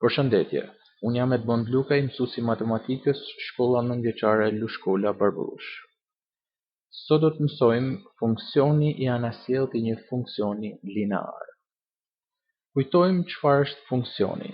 Përshëndetje, unë jam Edmond Lukaj, mësuesi matematikës, shkolla nëntëvjeçare Lushkolla Barbush. Sot do të mësojmë funksioni i anasjellt i një funksioni linear. Kujtojmë çfarë është funksioni.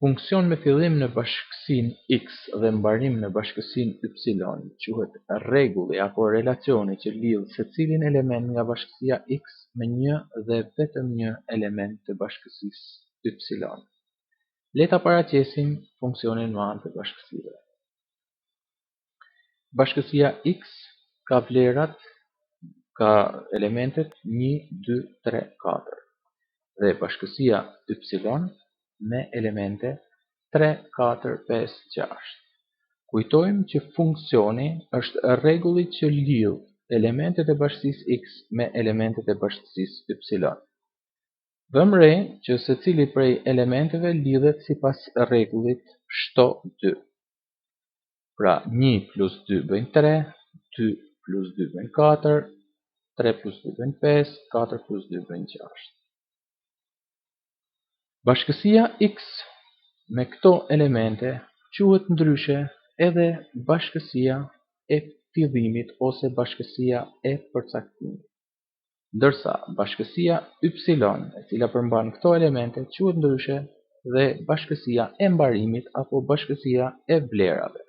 Funksion me fillim në bashkësinë x dhe mbarim në bashkësinë y quhet rregulli apo relacioni që lidh secilin element nga bashkësia x me një dhe vetëm një element të bashkësisë y. Le ta paraqesim funksionin me anë të bashkësive. Bashkësia x ka vlerat, ka elementet 1, 2, 3, 4 dhe bashkësia y me elemente 3, 4, 5, 6. Kujtojmë që funksioni është rregulli që lidh elementet e bashkësisë x me elementet e bashkësisë y. Vëmë re që secili prej elementeve lidhet sipas rregullit shto 2. Pra 1 plus 2 bëjnë 3, 2 plus 2 bëjnë 4, 3 plus 2 bëjnë 5, 4 plus 2 bëjnë 6. Bashkësia x me këto elemente quhet ndryshe edhe bashkësia e fillimit ose bashkësia e përcaktimit. Ndërsa bashkësia y, e cila përmban këto elemente, quhet ndryshe dhe bashkësia e mbarimit apo bashkësia e vlerave.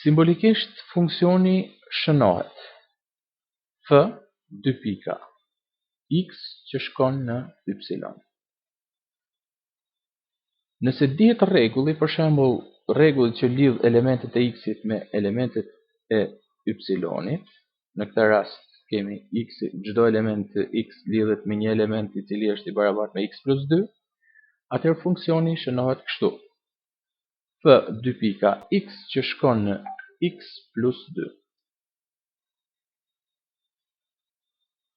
Simbolikisht funksioni shënohet f 2 pika x që shkon në y. Nëse dihet rregulli, për shembull, rregulli që lidh elementet e x-it me elementet e y-it, në këtë rast kemi x, çdo element të x lidhet me një element i cili është i barabartë me x plus 2, atëherë funksioni shënohet kështu: f 2 pika x që shkon në x plus 2.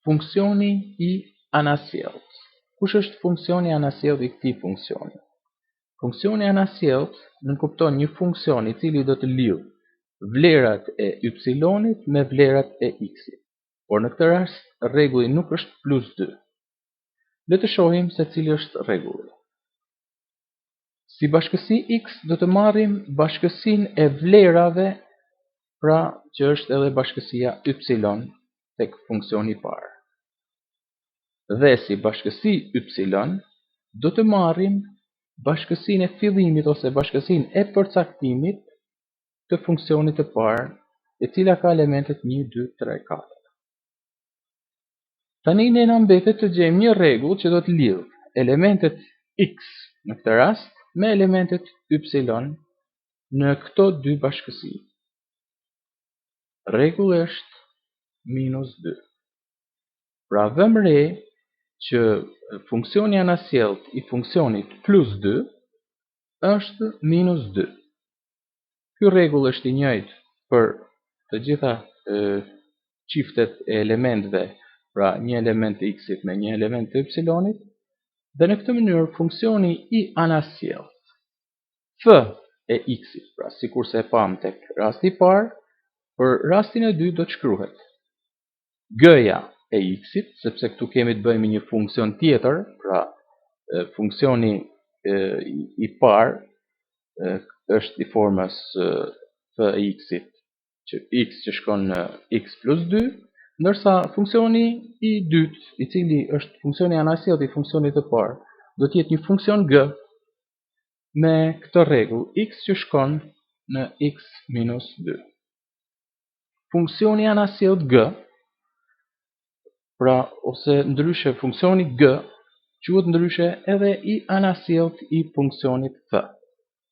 Funksioni i anasjellt. Kush është funksioni anasjellt i këtij funksioni? Funksioni anasjellt nënkupton një funksion i cili do të lidh vlerat e y-it me vlerat e x-it. Por në këtë rast rregulli nuk është plus 2. Le të shohim se cili është rregulli. Si bashkësi x do të marrim bashkësinë e vlerave, pra që është edhe bashkësia y tek funksioni i parë. Dhe si bashkësi y do të marrim bashkësinë e fillimit ose bashkësinë e përcaktimit të funksionit të parë, e cila ka elementet 1, 2, 3, 4. Tani ne na mbetet të gjejmë një rregull që do të lidh elementet x në këtë rast me elementet y në këto dy bashkësi. Rregulli është -2. Pra vëmë re që funksioni anasjellt i funksionit plus 2 është -2. Ky rregull është i njëjtë për të gjitha çiftet e elementëve, pra një element të x-it me një element të y-it, dhe në këtë mënyrë funksioni i anasjellt f e x-it, pra sikurse e pam tek rasti i parë, për rastin e dytë do të shkruhet g-ja e x-it, sepse këtu kemi të bëjmë një funksion tjetër, pra funksioni i parë është i formës f e x-it, që x që shkon në x plus 2, ndërsa funksioni i dytë, i cili është funksioni anasjellt i funksionit të parë, do të jetë një funksion g me këtë rregull x që shkon në x minus 2. Funksioni anasjellt g, pra ose ndryshe funksioni g, quhet ndryshe edhe i anasjellt i funksionit f.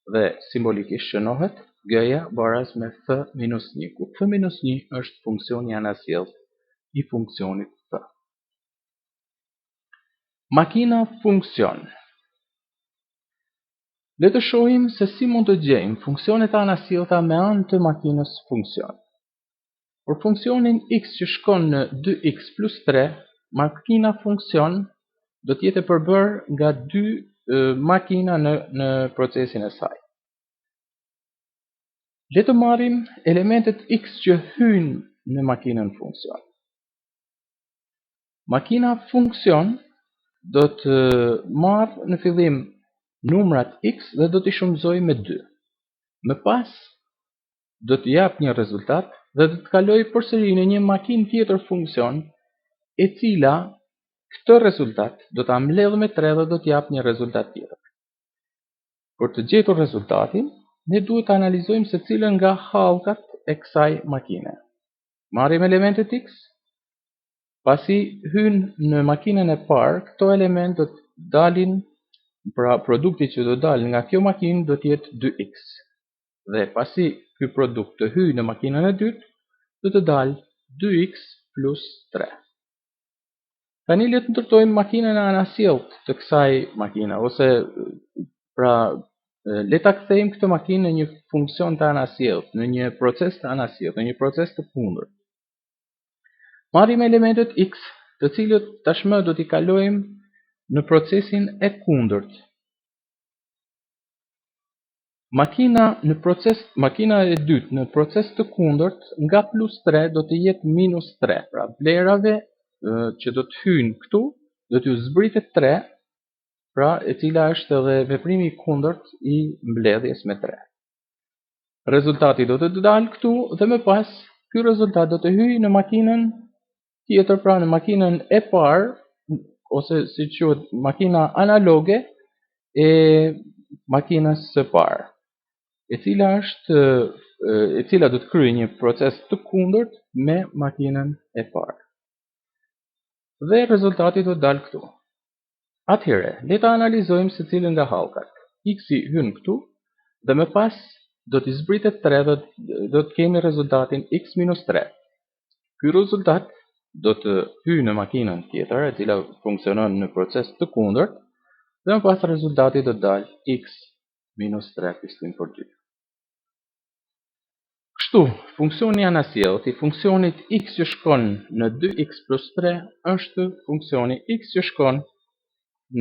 Dhe simbolikisht shënohet g-ja baraz me f minus 1, ku f minus 1 është funksioni anasjellt i funksionit f. Makina funksion. Le të shohim se si mund të gjejmë funksionet anasjellta me anë të makinës funksion. Për funksionin x që shkon në 2x plus 3, makina funksion do të jetë e përbërë nga dy makina në procesin e saj. Le të marrim elementet x që hyjnë në makinën funksion. Makina funksion do të marr në fillim numrat x dhe do t'i shumëzoj me 2. Më pas do të jap një rezultat dhe do të kaloj përsëri në një makinë tjetër funksion e cila këtë rezultat do ta mbledh me 3 dhe do të jap një rezultat tjetër. Për të gjetur rezultatin, ne duhet të analizojmë se cilën nga hallkat e kësaj makine. Marrim elementet x, pasi hynë në makinën e parë, këto element do të dalin, pra produkti që do dalë nga kjo makinë do të jetë 2x. Dhe pasi ky produkt të hyjë në makinën e dytë, do të dalë 2x plus 3. Tani le të ndërtojmë makinën e anasjellt të kësaj makine, ose pra le ta kthejmë këtë makinë në një funksion të anasjellt, në një proces të anasjellt, në një proces të kundërt. Marrim elementet x, të cilët tashmë do t'i kalojmë në procesin e kundërt. Makina e dytë në proces të kundërt nga plus 3 do të jetë minus 3. Pra vlerave që do të hyjnë këtu do t'ju zbritet 3, pra e cila është edhe veprimi i kundërt i mbledhjes me 3. Rezultati do të dalë këtu dhe më pas ky rezultat do të hyjë në makinën tjetër, pra në makinën e parë, ose si quhet makina analoge e makinës së parë, e cila do të kryejë një proces të kundërt me makinën e parë. Dhe rezultati do të dalë këtu. Atëherë, le ta analizojmë se cilën nga hallkat. X-i hyn këtu dhe më pas do t'i zbritet 3 dhe do të kemi rezultatin x minus 3. Ky rezultat do të hyjë në makinën tjetër, e cila funksionon në proces të kundërt, dhe më pas rezultati do të dalë x minus 3 pjesëtim për 2. Kështu, funksioni anasjellt i funksionit x që shkon në 2x plus 3 është funksioni x që shkon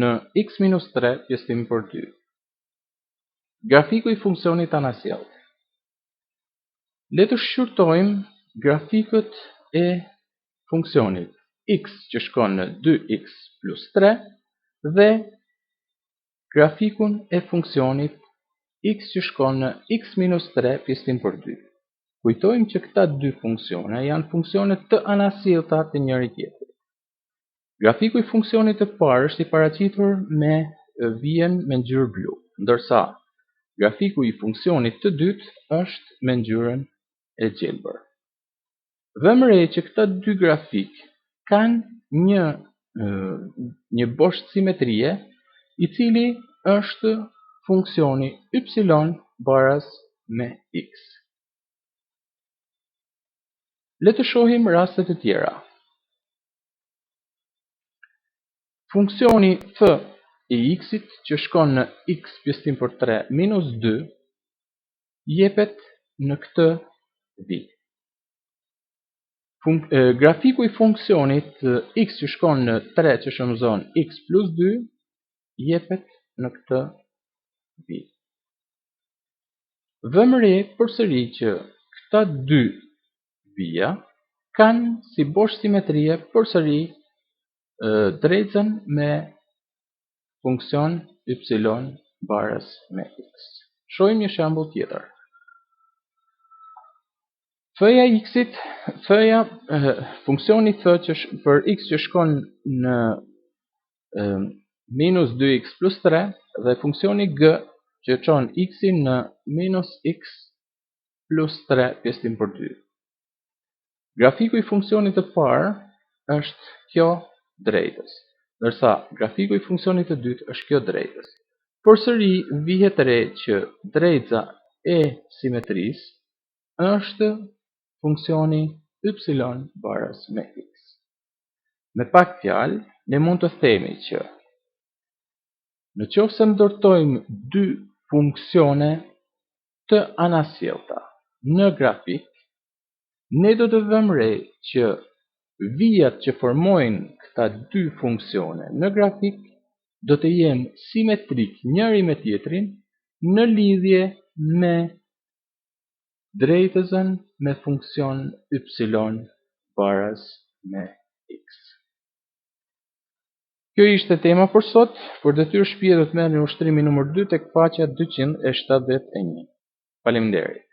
në x minus 3 pjesëtim për 2. Grafiku i funksionit anasjellt. Le të shqyrtojmë grafikët e funksionit x që shkon në 2x plus 3 dhe grafikun e funksionit x që shkon në x minus 3 pjesëtim për 2. Kujtojmë që këta dy funksione janë funksione të anasjellta të njëri tjetrit. Grafiku i funksionit të parë është i paraqitur me vijën me ngjyrë blu, ndërsa grafiku i funksionit të dytë është me ngjyrën e gjelbër. Vëmë re që këta dy grafik kanë një boshtë simetrie, i cili është funksioni y baraz me x. Le të shohim raste të tjera. Funksioni f i x-it që shkon në x pjesëtim për 3 minus 2 jepet në këtë vijë. Grafiku i funksionit x që shkon në 3 që shëmzon x plus 2 jepet në këtë vijë. Vëmë re përsëri që këta dy vija kanë si boshtë simetrie përsëri drejtën me funksion y baraz me x. Shohim një shembull tjetër. Funksioni f për x që shkon në minus 2x plus 3 dhe funksioni g që çon x-in në minus x plus 3 pjesëtim për 2. Grafiku i funksionit të parë është kjo drejtës, ndërsa grafiku i funksionit të dytë është kjo drejtës. Përsëri vihet re që drejtësa e simetrisë është funksioni y baraz me x. Me pak fjalë, ne mund të themi që në qoftë se ndërtojmë dy funksione të anasjellta në grafik, ne do të vëmë re që vijat që formojnë këta dy funksione në grafik do të jenë simetrik njëri me tjetrin në lidhje me drejtësën me funksion y baraz me x. Kjo ishte tema për sot. Për detyrë shtëpie do të merrni ushtrimin numër 2 tek faqja 271. Faleminderit.